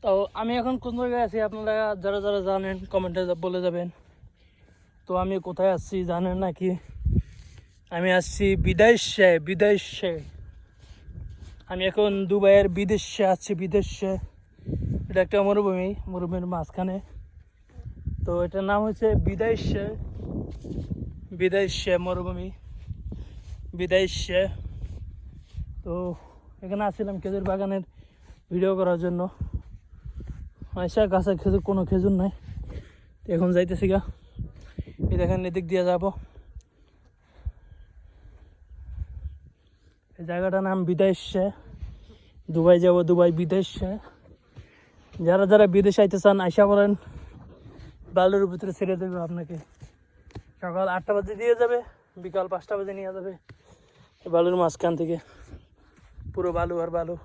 তো আমি এখন কোন জায়গায় আছি আপনারা যারা যারা জানেন কমেন্টে বলে যাবেন। তো আমি কোথায় আসছি জানেন নাকি? আমি আসছি বিদেশে। আমি এখন দুবাইয়ের বিদেশে আসছি, বিদেশে। এটা একটা মরুভূমির মাঝখানে। তো এটার নাম হচ্ছে বিদেশে মরুভূমি, বিদেশে। তো এখানে আসছিলাম খেজুর বাগানের ভিডিও করার জন্য। আচ্ছা, গাছের কোনো খেজুর নাই। এখন যাইতেছি গা, এই দেখেন এদিক দিয়ে যাব। এই জায়গাটার নাম বিদেশে, দুবাই যাব, দুবাই বিদেশে। যারা যারা বিদেশে আইতে চান আইসা পড়েন, বালুর ভিতরে ছেড়ে দেবে আপনাকে। সকাল 8টা বাজে দিয়ে যাবে, বিকাল 5টা বাজে নিয়ে যাবে। বালুর মাঝখান থেকে পুরো বালু আর বালু।